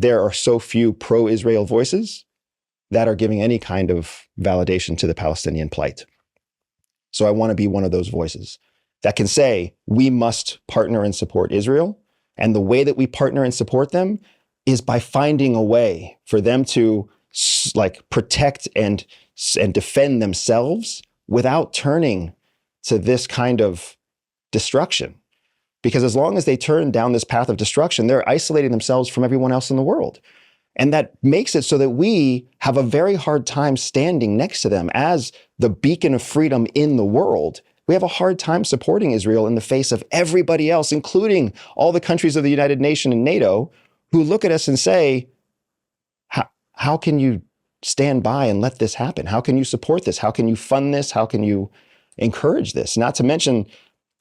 there are so few pro-Israel voices that are giving any kind of validation to the Palestinian plight. So I want to be one of those voices that can say, we must partner and support Israel. And the way that we partner and support them is by finding a way for them to protect and defend themselves without turning to this kind of destruction. Because as long as they turn down this path of destruction, they're isolating themselves from everyone else in the world. And that makes it so that we have a very hard time standing next to them as the beacon of freedom in the world. We have a hard time supporting Israel in the face of everybody else, including all the countries of the United Nations and NATO, who look at us and say, how can you stand by and let this happen? How can you support this? How can you fund this? How can you encourage this? Not to mention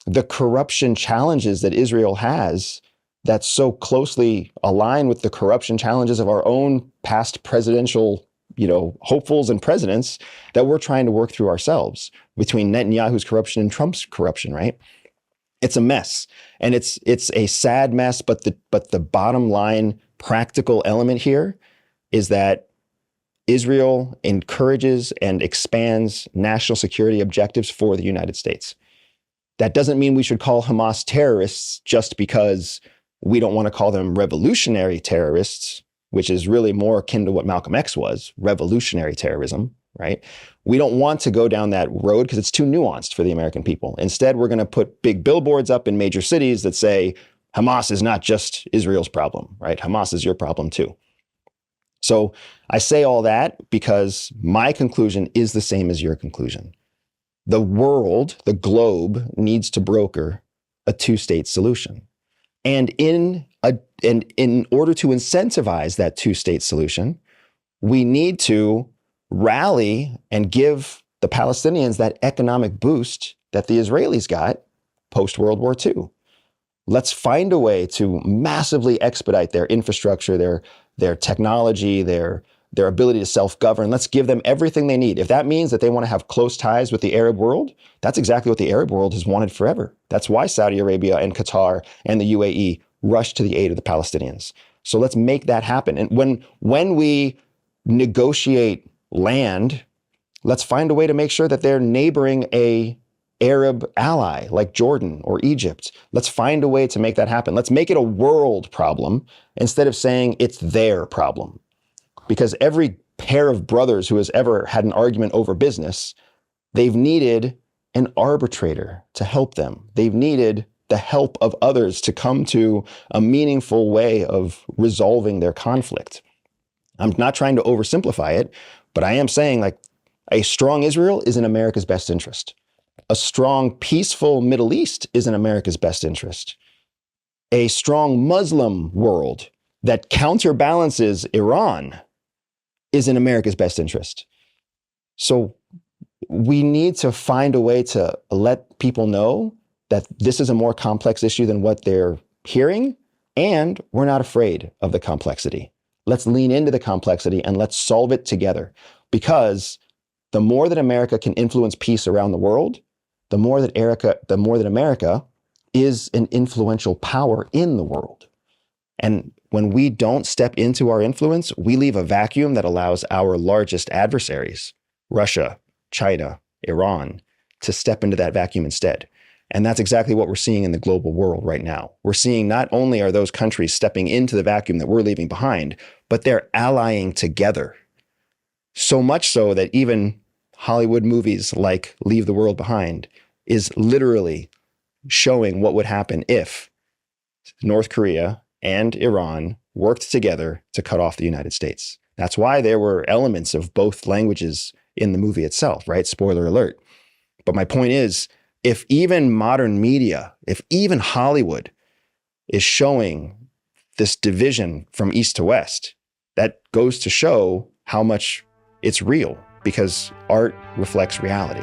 the corruption challenges that Israel has that's so closely aligned with the corruption challenges of our own past presidential, hopefuls and presidents that we're trying to work through ourselves, between Netanyahu's corruption and Trump's corruption, right? It's a mess. And it's a sad mess, but the bottom line practical element here is that Israel encourages and expands national security objectives for the United States. That doesn't mean we should call Hamas terrorists just because we don't want to call them revolutionary terrorists, which is really more akin to what Malcolm X was, revolutionary terrorism, right? We don't want to go down that road because it's too nuanced for the American people. Instead, we're going to put big billboards up in major cities that say, Hamas is not just Israel's problem, right? Hamas is your problem too. So I say all that because my conclusion is the same as your conclusion. The world, the globe, needs to broker a two-state solution. And in order to incentivize that two-state solution, we need to rally and give the Palestinians that economic boost that the Israelis got post-World War II. Let's find a way to massively expedite their infrastructure, their technology, their ability to self-govern. Let's give them everything they need. If that means that they want to have close ties with the Arab world, that's exactly what the Arab world has wanted forever. That's why Saudi Arabia and Qatar and the UAE rushed to the aid of the Palestinians. So let's make that happen. And when we negotiate land, let's find a way to make sure that they're neighboring a Arab ally like Jordan or Egypt. Let's find a way to make that happen. Let's make it a world problem instead of saying it's their problem. Because every pair of brothers who has ever had an argument over business, they've needed an arbitrator to help them. They've needed the help of others to come to a meaningful way of resolving their conflict. I'm not trying to oversimplify it, but I am saying a strong Israel is in America's best interest. A strong, peaceful Middle East is in America's best interest. A strong Muslim world that counterbalances Iran is in America's best interest. So we need to find a way to let people know that this is a more complex issue than what they're hearing, and we're not afraid of the complexity. Let's lean into the complexity and let's solve it together. Because the more that America can influence peace around the world, the more that America is an influential power in the world. And when we don't step into our influence, we leave a vacuum that allows our largest adversaries, Russia, China, Iran, to step into that vacuum instead. And that's exactly what we're seeing in the global world right now. We're seeing not only are those countries stepping into the vacuum that we're leaving behind, but they're allying together. So much so that even Hollywood movies like Leave the World Behind is literally showing what would happen if North Korea and Iran worked together to cut off the United States. That's why there were elements of both languages in the movie itself, right? Spoiler alert. But my point is, if even modern media, if even Hollywood is showing this division from east to west, that goes to show how much it's real, because art reflects reality.